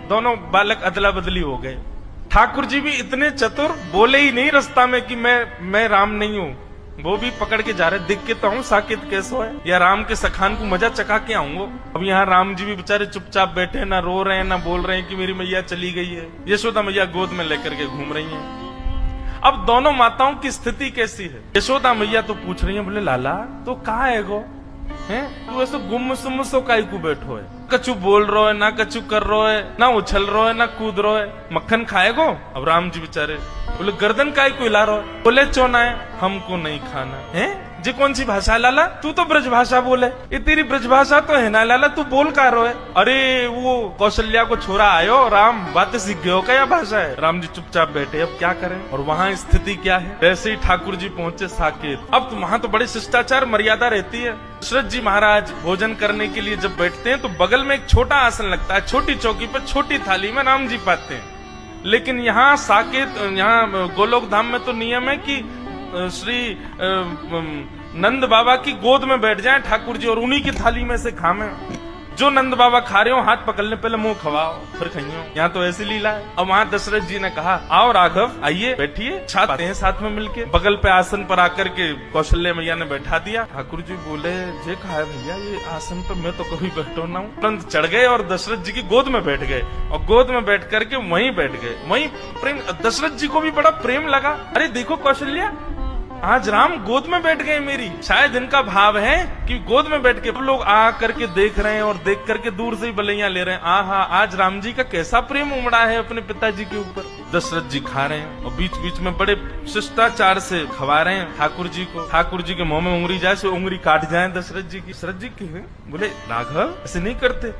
दोनों बालक अदला बदली हो गए। ठाकुर जी भी इतने चतुर, बोले ही नहीं रास्ता में कि मैं राम नहीं हूँ। वो भी पकड़ के जा रहे, दिख के तो हूँ साकेत कैसो है, या राम के सखान को मजा चखा के आऊंगा। अब यहाँ राम जी भी बेचारे चुपचाप बैठे, ना रो रहे हैं ना बोल रहे हैं कि मेरी मैया चली गई है। यशोदा मैया गोद में लेकर के घूम रही हैं। अब दोनों माताओं की स्थिति कैसी है? यशोदा मैया तो पूछ रही है, बोले लाला तो कहाँ है गो, हैं तू ऐसे गुम सुम सो काई को बैठो है, कछु बोल रो है ना कछु कर रो है, ना उछल रो है ना कूद रो है, मक्खन खाएगो? अब राम जी बेचारे बोले गर्दन काय को हिला रो है, बोले चोना है हमको नहीं खाना है। जी कौन सी भाषा लाला? तू तो ब्रज भाषा बोले, ये तेरी ब्रज भाषा तो है ना लाला, तू बोल का रो है? अरे वो कौशल्या को छोरा आयो राम, बातें सीख गयो क्या भाषा है? राम जी चुपचाप बैठे, अब क्या करें। और वहाँ स्थिति क्या है? वैसे ही ठाकुर जी पहुंचे साकेत। अब वहाँ तो बड़े शिष्टाचार मर्यादा रहती है। दशरथ जी महाराज भोजन करने के लिए जब बैठते हैं तो बगल में एक छोटा आसन लगता है, छोटी चौकी पर छोटी थाली में राम जी पाते हैं। लेकिन यहाँ साकेत, यहाँ गोलोक धाम में तो नियम है कि श्री नंद बाबा की गोद में बैठ जाएं ठाकुर जी और उन्हीं की थाली में से खाएं। जो नंद बाबा खा रहे हो हाथ पकड़ने पहले मुंह खवाओ फिर खाइयो। यहाँ तो ऐसी लीला है। अब वहाँ दशरथ जी ने कहा आओ राघव आइए बैठिए, छाते हैं साथ में मिलके। बगल पे आसन पर आकर के कौशल्या मैया ने बैठा दिया। ठाकुर जी बोले जे कहा है भैया ये आसन पर मैं तो कभी बैठो ना हूँ। तुरंत चढ़ गए और दशरथ जी की गोद में बैठ गए और गोद में बैठ करके वहीं बैठ गए। वहीं प्रेम, दशरथ जी को भी बड़ा प्रेम लगा। अरे देखो कौशल्या, आज राम गोद में बैठ गए मेरी। शायद इनका भाव है कि गोद में बैठ के लोग आ करके देख रहे हैं और देख करके दूर से ही बलैया ले रहे हैं। आहा, आज राम जी का कैसा प्रेम उमड़ा है अपने पिताजी के ऊपर। दशरथ जी खा रहे हैं और बीच बीच में बड़े शिष्टाचार से खवा रहे हैं ठाकुर जी को। ठाकुर जी के मुंह में उंगली जाए सो उंगली काट जाए दशरथ जी की। दशरथ जी की बोले राघव ऐसे नहीं करते।